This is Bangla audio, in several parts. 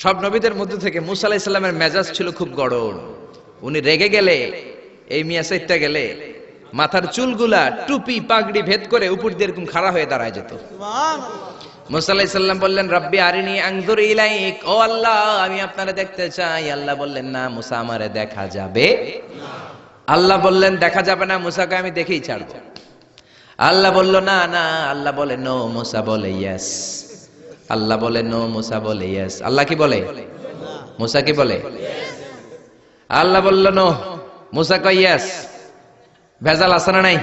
সব নবীদের মধ্যে থেকে মুসা আলাইহিস সালামের মেজাজ ছিল খুব গড়ন। উনি রেগে গেলে, এই মিয়া সাইটটা গেলে মাথার চুলগুলা টুপি পাগড়ি ভেদ করে উপর দিয়ে এরকম খাড়া হয়ে দাঁড়ায় যেত। মুসা আলাইহিস সালাম বললেন, রব্বি আরিনি আনজুর ইলাইক, ও আল্লাহ আমি আপনারে দেখতে চাই। আল্লাহ বললেন, না মুসা আমারে দেখা যাবে না। আল্লাহ বললেন, দেখা যাবে না, মুসাকে আমি দেখেই ছাড়ব। আল্লাহ বলল, না না। আল্লাহ বলে নো, মুসা বলে ইয়েস। আল্লাহ বলে নো, মুসা বলে ইয়েস। আল্লাহ কি বলে? মুসা কি বলে? আল্লাহ বলল নো, মুসা কয় ইয়েস। ভেজাল আছে না নাই?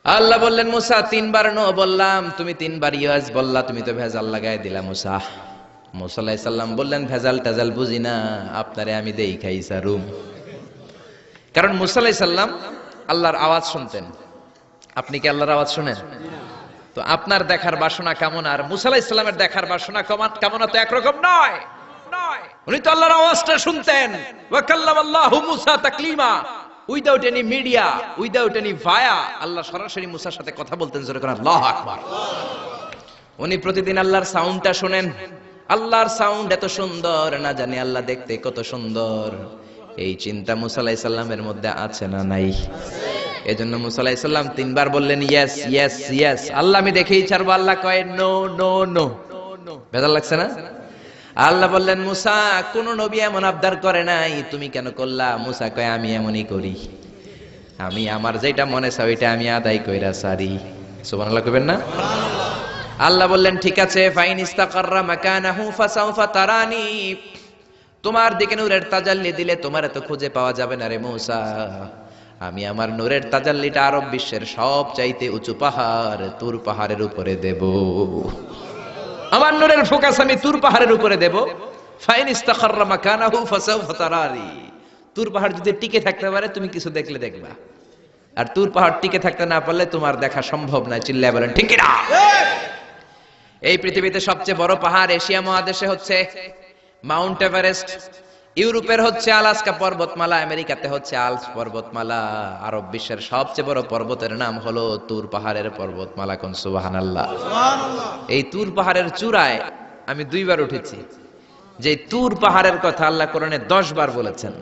আল্লাহ বললেন, মুসা তিনবার নো বললাম, তুমি তিনবার ইয়েস বললা, তুমি তো ভেজাল লাগাই দিলা মুসা। মুসা আলাইহিস সালাম বললেন, ভেজাল টেজাল বুঝি না, আপনারে আমি দেই খাইছা রুম। কারণ মুসা আলাইহিস সালাম আল্লাহর আওয়াজ শুনতেন। আপনি কি আল্লাহর আওয়াজ শুনেন? তো আপনার দেখার বাসনা কেমন আর মুসা আলাইহিস সালামের দেখার বাসনা কেমন তো একরকম নয়। উনি তো আল্লাহর আওয়াজটা শুনতেন। ওয়া কাল্লামাল্লাহু মুসা তাকলিমা, without any media, without any via, Allah সরাসরি মুসার সাথে কথা বলতেন। জোরে করে আল্লাহু আকবার। উনি প্রতিদিন আল্লাহর সাউন্ডটা শুনেন। আল্লাহর সাউন্ড এত সুন্দর, না জানি আল্লাহ দেখতে কত সুন্দর। এই চিন্তা মুসা আলাইহিস সালামের মধ্যে আছে না নাই? এজন্য মুসা আলাইহিস সালাম তিনবার বললেন ইয়েস ইয়েস ইয়েস। আল্লাহ আমি দেখেই ছাড়বো। আল্লাহ কয় নো নো নো। ভেজাল লাগছে না? আল্লাহ বললেন, মুসা কোন নবী এমন আবদার করে নাই, তুমি কেন করলা? মুসা কয় আমি এমনই করি, আমি আমার যেটা মনে চাই ওইটা আমি আদায় কইরা সারি। সুবহানাল্লাহ কইবেন না? আল্লাহ বললেন, ঠিক আছে, ফাইন ইস্তাকাররা মাকানাহু ফাসাউফা তারানি, তোমার দিকে নূরের তাজাল্লি দিলে তোমার তো খুঁজে পাওয়া যাবে না রে মুসা। আমি আমার নূরের তাজাল্লিটা আরব বিশ্বের সব চাইতে উঁচু পাহাড় তুর পাহাড়ের উপরে দেব। আমার নূরের ফোকাস আমি তুর পাহাড়ের উপরে দেব। ফাইন ইস্তাকাররা মাকানাহু ফাসাউফা তারানি, তুর পাহাড় যদি টিকে থাকতে পারে তুমি কিছু দেখলে দেখবা, আর তুর পাহাড় টিকে থাকতে না পারলে তোমার দেখা সম্ভব না। চিল্লায় বলেন ঠিক কি না? এই পৃথিবীতে সবচেয়ে বড় পাহাড় এশিয়া মহাদেশে হচ্ছে মাউন্ট এভারেস্ট, ইউরোপের হচ্ছে আলাস্কা পর্বতমালা, আমেরিকাতে হচ্ছে আল্পস পর্বতমালা, আরব বিশ্বের সবচেয়ে বড় পর্বতের নাম হলো তুর পাহাড়ের পর্বতমালা। কোন সুবহানাল্লাহ। এই তুর পাহাড়ের চূড়ায় আমি 2 বার উঠেছি। যে তুর পাহাড়ের কথা আল্লাহ কোরআনে 10 বার বলেছেন।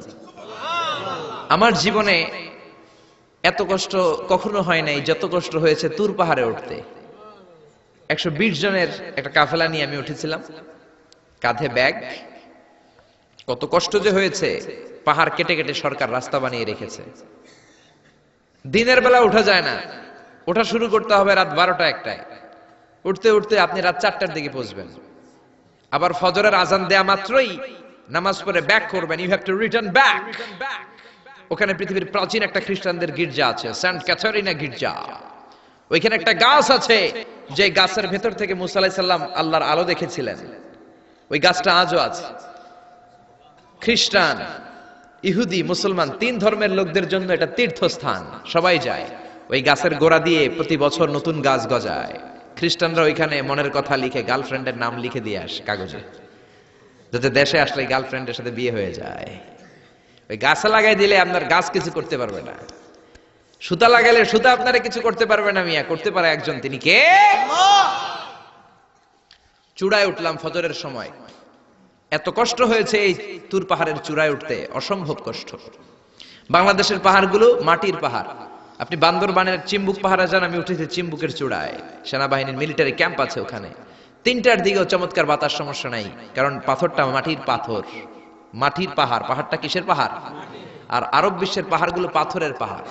আমার জীবনে এত কষ্ট কখনো হয় নাই যত কষ্ট হয়েছে তুর পাহাড়ে উঠতে। 120 জনের একটা কাফেলা নিয়ে আমি উঠেছিলাম, কাঁধে ব্যাগ। কত কষ্ট যে হয়েছে, পাহাড় কেটে কেটে সরকার রাস্তা বানিয়ে রেখেছে। দিনের বেলা ওঠা যায় না, ওঠা শুরু করতে হবে রাত 12টা 1টায়। উঠতে উঠতে আপনি রাত 4টার দিকে পৌঁছবেন। আবার ফজরের আজান দেয়া মাত্রই নামাজ পড়ে ব্যাক করবেন। You have to return back. ওখানে পৃথিবীর প্রাচীন একটা খ্রিস্টানদের গির্জা আছে, সেন্ট ক্যাথারিনা গির্জা। ওইখানে একটা গাছ আছে, যে গাছের ভেতর থেকে মুসা আলাইহিস সালাম আল্লাহর আলো দেখেছিলেন। ওই গাছটা আজও আছে। খ্রিস্টান, ইহুদি, মুসলমান 3 ধর্মের লোকদের জন্য এটা তীর্থস্থান, সবাই যায়। ওই গাছের গোড়া দিয়ে প্রতি বছর নতুন গাছ গজায়। খ্রিস্টানরা ওইখানে মনের কথা লিখে গার্লফ্রেন্ডের নাম লিখে দিয়ে আসে কাগজে, যাতে দেশে আসলে গার্লফ্রেন্ডের সাথে বিয়ে হয়ে যায়। ওই গাছে লাগাই দিলে আপনার গাছ কিছু করতে পারবে না, সুতা লাগাইলে সুতা আপনারা কিছু করতে পারবে না। মিয়া করতে পারে একজন, তিনি কে? চূড়ায় উঠলাম ফজরের সময়। এত কষ্ট হয়েছে এই তুর পাহাড়ের চূড়ায় উঠতে, অসম্ভব কষ্ট। বাংলাদেশের পাহাড়গুলো মাটির পাহাড়। আপনি বান্দরবানের চিম্বুক পাহাড়ে যান, আমি উঠেছি চিম্বুকের চূড়ায়, সেনাবাহিনীর মিলিটারি ক্যাম্প আছে ওখানে। 3টার দিকেও চমৎকার বাতাস, সমস্যা নাই, কারণ পাথরটা মাটির পাথর, মাটির পাহাড়। পাহাড়টা কিসের পাহাড়? আর আরব বিশ্বের পাহাড়গুলো পাথরের পাহাড়।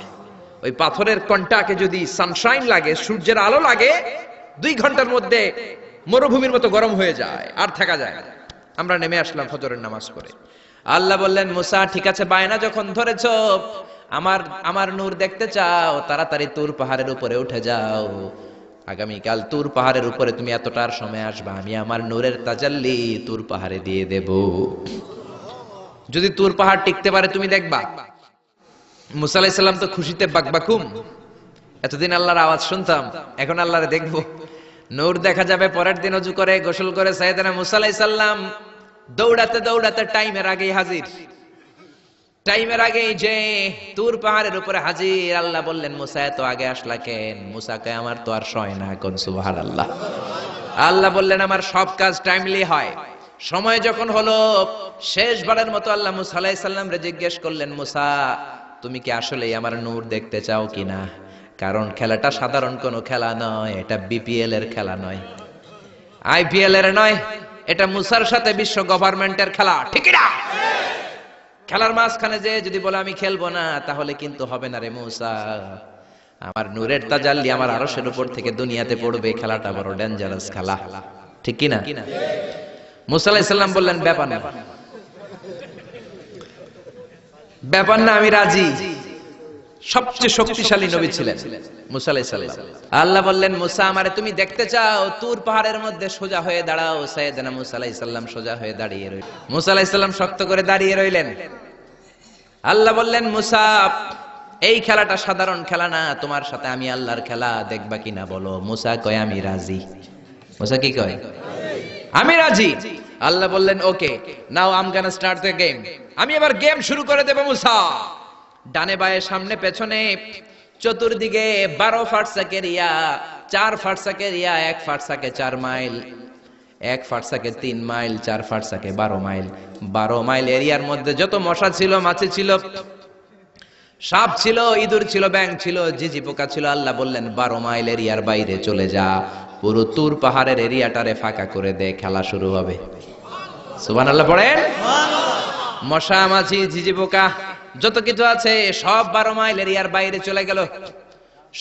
ওই পাথরের কন্টাকে যদি সানশাইন লাগে, সূর্যের আলো লাগে, 2 ঘন্টার মধ্যে মরুভূমির মতো গরম হয়ে যায়, আর থাকা যায় না। আমরা নেমে আসলাম ফজরের নামাজ পড়ে। আল্লাহ বললেন, মুসা ঠিক আছে, বায়না যখন ধরেছো, আমার নূর দেখতে চাও, তাড়াতাড়ি তুর পাহাড়ের উপরে উঠে যাও। আগামীকাল তুর পাহাড়ের উপরে তুমি এতটার সময় আসবা, আমি আমার নূরের তাজাল্লি তুর পাহাড়ে দিয়ে দেব। যদি তুর পাহাড় টিকতে পারে তুমি দেখবা। মুসা আলাইহিস সালাম তো খুশিতে বাকবাকুম। এতদিন আল্লাহর আওয়াজ শুনতাম, এখন আল্লাহরে দেখবো, নূর দেখা যাবে। পরের দিন ওযু করে গোসল করে সাইয়েদনা মুসা আলাইহিস সালাম দৌড়াতে দৌড়াতে টাইমের আগেই হাজির। টাইমের আগেই যে তুর পাহাড়ের উপরে হাজির। আল্লাহ বললেন, মুসা এত আগে আসলা কেন? মুসা কয়, আমার তো আর সয় না। কোন সুবহানাল্লাহ। আল্লাহ বললেন, আমার সব কাজ টাইমলি হয়। সময় যখন হলো, শেষবারের মতো আল্লাহ মুসা আলাইহিস সালাম রে জিজ্ঞেস করলেন, মুসা তুমি কি আসলেই আমার নূর দেখতে চাও কিনা? কারণ খেলাটা সাধারণ কোনো খেলা নয়, এটা বিপিএল এর খেলা নয়, আইপিএল এর নয়, এটা মুসার সাথে বিশ্ব গভর্নমেন্টের খেলা, ঠিক না? খেলার মাঝখানে যে যদি বলে আমি খেলবো না, তাহলে কিন্তু হবে না রে মুসা। আমার নূরের তাজাল্লি আমার আরশের উপর থেকে দুনিয়াতে পড়বে, খেলাটা বড় ডেঞ্জারাস খেলা, ঠিক কি না? মুসা আলাইহিস সালাম বললেন, ব্যাপার না, ব্যাপার না, আমি রাজি। সবচেয়ে শক্তিশালী নবী ছিলেন মুসা আলাইহিস সালাম। আল্লাহ বললেন, মুসা আমারে তুমি দেখতে চাও? তুর পাহাড়ের মধ্যে সোজা হয়ে দাঁড়াও। সাইয়েদনা মুসা আলাইহিস সালাম সোজা হয়ে দাঁড়িয়ে রইলেন। মুসা আলাইহিস সালাম শক্ত করে দাঁড়িয়ে রইলেন। আল্লাহ বললেন, মুসা এই খেলাটা সাধারণ খেলা না, তোমার সাথে আমি আল্লাহর খেলা, দেখবা কিনা বলো? মুসা কয় আমি রাজি। মুসা কি কয়? আমি রাজি। আল্লাহ বললেন, okay, now I am gonna start the game. আমি এবার গেম শুরু করে দেব মুসা। ডানে বায়ে সামনে পেছনে চতুর্দিকে 12 ফারসাক এরিয়া, 4 ফারসাক এরিয়া, 1 ফারসাকে 4 মাইল, 1 ফারসাকে 3 মাইল, 4 ফারসাকে 12 মাইল। 12 মাইল এরিয়ার মধ্যে যত মশা ছিল, মাছি ছিল, সাপ ছিল, ইঁদুর ছিল, ব্যাঙ ছিল, ঝিঝি পোকা ছিল। আল্লাহ বললেন, 12 মাইল এরিয়ার বাইরে চলে যা, পুরো তুর পাহাড়ের এরিয়াটারে ফাঁকা করে দে, খেলা শুরু হবে। সুবহানাল্লাহ পড়েন। মশা, মাছি, ঝিঝি পোকা যত কিছু আছে সব 12 মাইল এরিয়ার বাইরে চলে গেল,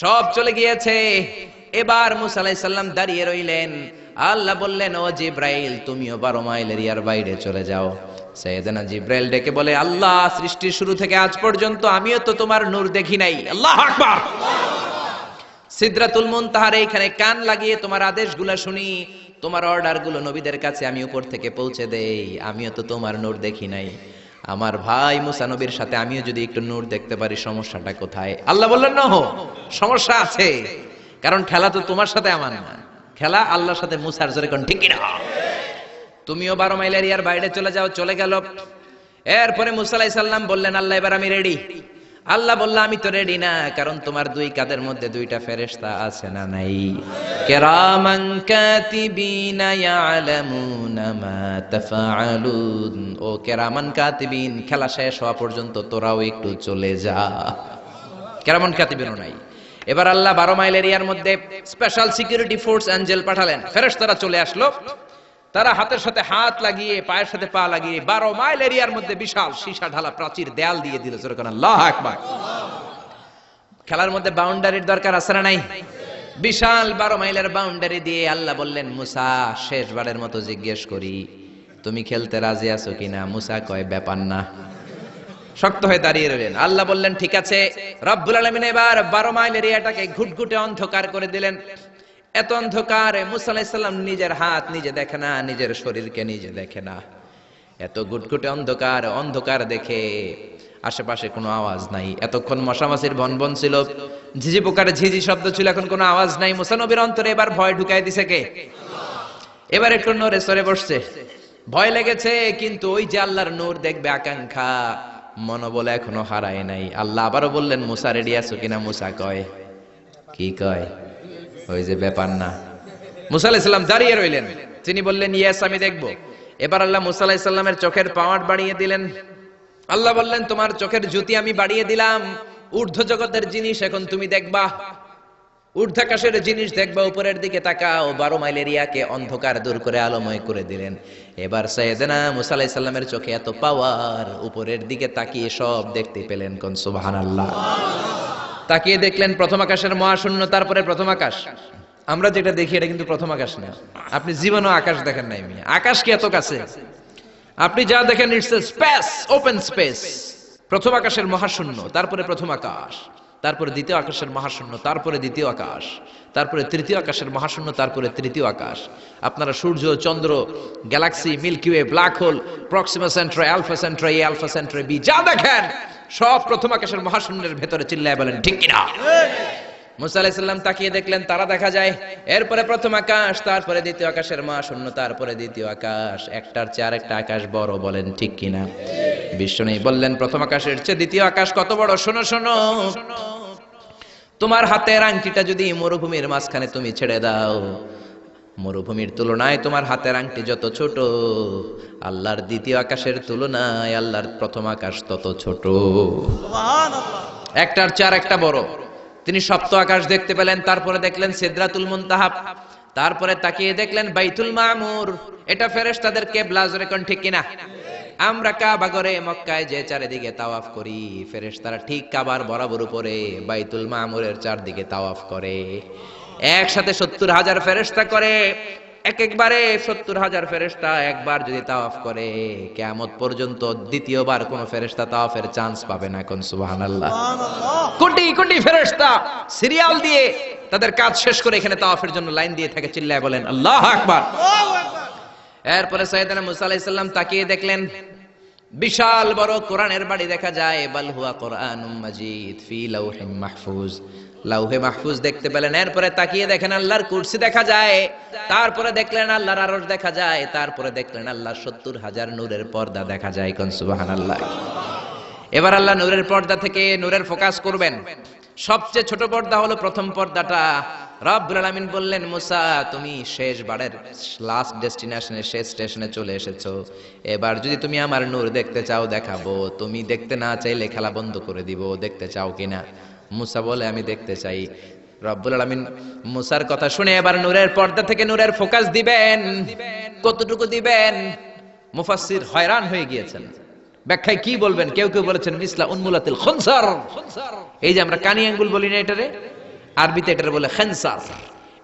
সব চলে গিয়েছে। এবার মুসা আলাইহিস সালাম দাঁড়িয়ে রইলেন। আল্লাহ বললেন, ও জিব্রাইল তুমিও 12 মাইল এরিয়ার বাইরে চলে যাও। সাইয়েদনা জিব্রাইল ডেকে বলে, আল্লাহ সৃষ্টির শুরু থেকে আজ পর্যন্ত আমিও তো তোমার নূর দেখি নাই। আল্লাহু আকবার। সিদরাতুল মুনতাহার এইখানে কান লাগিয়ে তোমার আদেশগুলো শুনি, তোমার অর্ডারগুলো নবীদের কাছে আমি উপর থেকে পৌঁছে দেই, আমিও তো তোমার নূর দেখি নাই। আমার ভাই মুসা নবীর সাথে আমিও যদি একটু নূর দেখতে পারি, সমস্যাটা কোথায়? আল্লাহ বললেন, না হো, সমস্যা আছে, কারণ খেলা তো তোমার সাথে আমার না, খেলা আল্লাহর সাথে মুসার। জোরে কোন ঠিক না? তুমিও 12 মাইল এরিয়ার বাইরে চলে যাও। চলে গেল। এরপরে মুসা আলাইহিস সালাম বললেন, আল্লাহ এবার আমি রেডি। আল্লাহ বলল, আমি তো রেডি না, কারণ তোমার 2 কাঁধের মধ্যে 2টা ফেরেশতা আছে না নাই? কিরামান কাতিবিনা ইয়ালামুনা মা তাফআলুন। ও কিরামান কাতিবিন, খেলা শেষ হওয়া পর্যন্ত তোরাও একটু চলে যা। কিরামান কাতিবিনও নাই। এবার আল্লাহ 12 মাইল এরিয়ার মধ্যে স্পেশাল সিকিউরিটি ফোর্স এঞ্জেল পাঠালেন। ফেরেশতারা চলে আসলো। তারা হাতের সাথে হাত লাগিয়ে, পায়ের সাথে পা লাগিয়ে 12 মাইল এরিয়ার মধ্যে বিশাল সীসা ঢালা প্রাচীর দেয়াল দিয়ে দিল। যেরকম আল্লাহু আকবার। খেলার মধ্যে বাউন্ডারির দরকার আছে না নাই? বিশাল 12 মাইলের বাউন্ডারি দিয়ে আল্লাহ বললেন, মুসা শেষবারের মতো জিজ্ঞেস করি, তুমি খেলতে রাজি আছো কিনা? মুসা কয়, ব্যাপার না। শক্ত হয়ে দাঁড়িয়ে রইলেন। আল্লাহ বললেন, ঠিক আছে। রব্বুল আলামিন এবার 12 মাইল এরিয়াটাকে ঘুটঘুটে অন্ধকার করে দিলেন। এত অন্ধকারে মুসা আলাইহিস সালাম নিজের হাত নিজে দেখে না, নিজের শরীরকে নিজে দেখে না। এত ঘুটঘুটে অন্ধকার, অন্ধকার দেখে আশেপাশে কোনো আওয়াজ নাই। এতক্ষণ মশামাছির ভনভন ছিল, ঝিঝি পোকার ঝিঝি শব্দ ছিল, এখন কোনো আওয়াজ নাই। মুসা নবীর অন্তরে এবার ভয় ঢুকাই দিছে কে? এবার একটু নড়ে সরে বসছে। ভয় লেগেছে, কিন্তু ওই যে আল্লাহর নূর দেখবে আকাঙ্ক্ষা, মনোবল এখনো হারায় নাই। আল্লাহ আবারও বললেন, মুসা রেডি আছো কিনা? মুসা কয়, কি কয়? ওই যে ব্যাপার না। মুসা আলাইহিস সালাম দাঁড়িয়ে রইলেন। তিনি বললেন, ইয়েস আমি দেখব। এবার আল্লাহ মুসা আলাইহিস সালামের চোখের পাওয়ার বাড়িয়ে দিলেন। আল্লাহ বললেন, তোমার চোখের জ্যোতি আমি বাড়িয়ে দিলাম, ঊর্ধ্ব জগতের জিনিস এখন তুমি দেখবা, ঊর্ধ্বাকাশের জিনিস দেখবা। উপরের দিকে তাকাও। 12 মাইল এরিয়াকে অন্ধকার দূর করে আলোময় করে দিলেন। এবার সাইয়েদনা মুসা আলাইহিস সালামের চোখে এত পাওয়ার, উপরের দিকে তাকিয়ে সব দেখতে পেলেন। কোন সুবহানাল্লাহ। তাকিয়ে দেখলেন প্রথম আকাশের মহাশূন্য, তারপরে প্রথম আকাশ। আমরা যেটা দেখি এটা কিন্তু প্রথম আকাশ না। আপনি জীবনেও আকাশ দেখেন নাই মিয়া। আকাশ কি এত কাছে? আপনি যা দেখেন it's a space, open space. প্রথম আকাশের মহাশূন্য, তারপরে প্রথম আকাশ, তারপরে দ্বিতীয় আকাশের মহাশূন্য, তারপরে দ্বিতীয় আকাশ, তারপরে তৃতীয় আকাশের মহাশূন্য, তারপরে তৃতীয় আকাশ। আপনারা সূর্য, চন্দ্র, galaxy, Milky Way, black hole, Proxima Centauri, Alpha Centauri, Alpha Centauri B, যা দেখেন সব প্রথম আকাশের মহাশূন্যের ভেতরে। চিল্লায় বলেন ঠিক কিনা? মুসা আলাইহিস সালাম তাকিয়ে দেখলেন তারা দেখা যায়। এরপরে প্রথম আকাশ, তারপরে দ্বিতীয় আকাশের মহাশূন্য, তারপরে দ্বিতীয় আকাশ। একটার চেয়ে আরেকটা আকাশ বড়। বলেন ঠিক কিনা? বিশ্বনবী বললেন, প্রথম আকাশের চেয়ে দ্বিতীয় আকাশ কত বড়? শোনো শোনো, তোমার হাতের আংটিটা যদি মরুভূমির মাঝখানে তুমি ছেড়ে দাও, মরুভূমির তুলনায় তোমার হাতের আংটি যত ছোট, আল্লাহর দ্বিতীয় আকাশের তুলনায় আল্লাহর প্রথম আকাশ তত ছোট। একটার চার একটা বড়। তিনি সপ্ত আকাশ দেখতে পেলেন, তারপরে দেখলেন সিদরাতুল মুনতাহা, তারপরে তাকিয়ে দেখলেন বাইতুল মামুর। এটা ফেরেশতাদের কিবলা, জোরে কোন ঠিক কিনা? আমরা কাবা ঘরে মক্কায় যে চারিদিকে তাওয়াফ করি, ফেরেশতারা ঠিক কাবার বরাবর উপরে বাইতুল মামুরের চারদিকে তাওয়াফ করে। একসাথে 70,000 ফেরেশতা করে। একবারে 70,000 ফেরেশতা একবার যদি তাওয়াফ করে, কিয়ামত পর্যন্ত দ্বিতীয়বার কোন ফেরেশতা তাওয়াফের চান্স পাবে না। কোন সুবহানাল্লাহ। কোটি কোটি ফেরেশতা সিরিয়াল দিয়ে তাদের কাজ শেষ করে এখানে তাওয়াফের জন্য লাইন দিয়ে থাকে। চিল্লায় বলেন আল্লাহু আকবার। এরপরে সাইয়েদনা মুসা আলাইহিস সালাম তাকিয়ে দেখলেন বিশাল বড় কোরআনের বাড়ি দেখা যায়। বাল হুয়া কোরআনুম মাজিদ ফি লাউহিম মাহফুজ, লাউহে মাহফুজ দেখতে পেলেন। এরপরে তাকিয়ে দেখেন আল্লাহর কুরসি দেখা যায়, তারপরে দেখলেন আল্লাহর আরশ দেখা যায়, তারপরে দেখলেন আল্লাহর 70,000 নূরের পর্দা দেখা যায়। কোন সুবহানাল্লাহ। এবার আল্লাহ নূরের পর্দা থেকে নূরের ফোকাস করবেন। সবচেয়ে ছোট পর্দা হলো প্রথম পর্দাটা। রব্বুল আলামিন বললেন, মুসা তুমি শেষ বারের লাস্ট ডেস্টিনেশনে, শেষ স্টেশনে চলে এসেছো। এবার যদি তুমি আমার নূর দেখতে চাও দেখাবো, তুমি দেখতে না চাইলে খেলা বন্ধ করে দিব। দেখতে চাও কিনা? মুসা বলে আমি দেখতে চাই। রব্বুল আলামিন মুসার কথা শুনে এবার নূরের পর্দা থেকে নূরের ফোকাস দিবেন। কতটুকু দিবেন? মুফাসসির হয়রান হয়ে গিয়েছেন। ব্যাখ্যায় কি বলবেন? কেউ কেউ বলেছেন মিসলা উন্মুলাতিল খুনসার। এই যে আমরা কানি আঙ্গুল বলি না, এটারে আরবিতে এটার বলে খেনসার,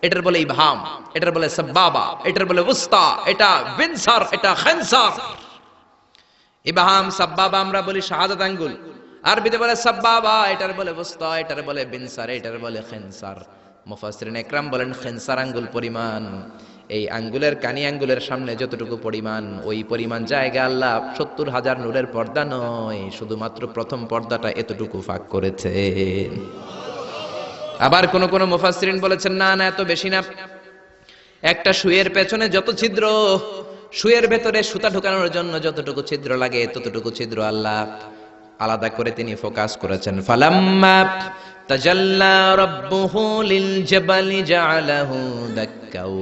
এটার বলে ইবহাম, এটার বলে সাব্বাবা, এটার বলে উস্তা, এটা বিনসার, এটা খেনসার। ইবহাম সাব্বাবা আমরা বলি শাহাদাত আঙ্গুল, আরবিতে বলে সাব্বাবা, এটার বলে উস্তা, এটার বলে বিনসার, এটার বলে খেনসার। মুফাসসিরিন ইকরাম বলেন খেনসার আঙ্গুল পরিমাণ, এই আঙ্গুলের কানি আঙ্গুলের সামনে যতটুকু পরিমাণ, ওই পরিমাণ জায়গা আল্লাহ 70,000 নূরের পর্দা নয়, শুধুমাত্র প্রথম পর্দাটা এতটুকু ফাঁক করেছে। আবার কোন কোন মুফাসসিরিন বলেছেন না না, এত বেশি না। একটা সুইয়ের পেছনে যত ছিদ্র, সুইয়ের ভেতরে সুতা ঢোকানোর জন্য যতটুকু ছিদ্র লাগে, ততটুকু ছিদ্র আল্লাহ আলাদা করে তিনি ফোকাস করেছেন। ফালাম্মা তাজাল্লা রাব্বুহু লিল জাবালি জাআলাহু দাক্কাও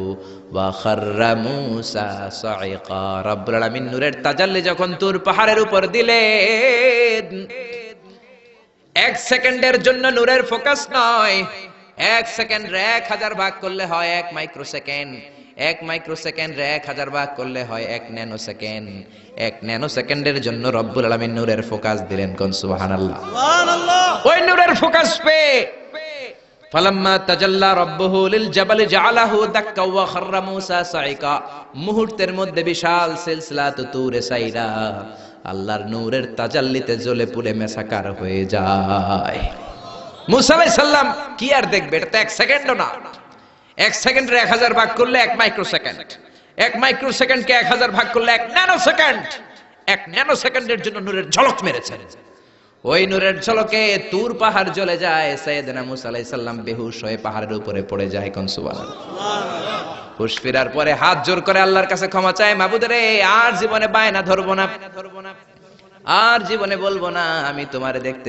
ওয়া খাররা মূসা সাইকা। রব্বুল আলামিন নূরের তাজাল্লি যখন তুর পাহাড়ের উপর দিলেন, 1 সেকেন্ডের জন্য নূরের ফোকাস নয়। 1 সেকেন্ড 1000 ভাগ করলে হয় 1 মাইক্রোসেকেন্ড। 1 মাইক্রোসেকেন্ড 1000 ভাগ করলে হয় 1 ন্যানো সেকেন্ড। 1 ন্যানো সেকেন্ডের জন্য রব্বুল আলামিন নূরের ফোকাস দিলেন। কোন সুবহানাল্লাহ। সুবহানাল্লাহ। ওই নূরের ফোকাস পেয়ে ফালাম্মা তাজাল্লা রাব্বুহু লিল জাবালি জাআলাহু দাক্কা ওয়া খাররা মূসা সাইকা, মুহূর্তের মধ্যে বিশাল সিলসিলাত তুরে সাইরা আল্লাহর নূরের তাজাল্লিতে জ্বলে পুড়ে মেসাকার হয়ে যায়। মূসা আলাইহিস সালাম কি আর দেখবে? এটা তো 1 সেকেন্ডও না। 1 সেকেন্ডে 1000 ভাগ করলে 1 মাইক্রোসেকেন্ড। 1 মাইক্রোসেকেন্ডকে 1000 ভাগ করলে 1 ন্যানো সেকেন্ড। 1 ন্যানো সেকেন্ডের জন্য নূরের ঝলক মেরেছে। ওই নূরের ঝলকে তুর পাহাড় জ্বলে যায়। সাইয়েদনা মূসা আলাইহিস সালাম বেহুশ হয়ে পাহাড়ের উপরে পড়ে যায়। কোন সুবহানাল্লাহ। হুশ ফেরার পরে হাত জোর করে আল্লাহর কাছে ক্ষমা চায়, মাবুদ রে আর জীবনে বায়না ধরবো না, আর জীবনে বলবো না আমি তোমারে দেখতে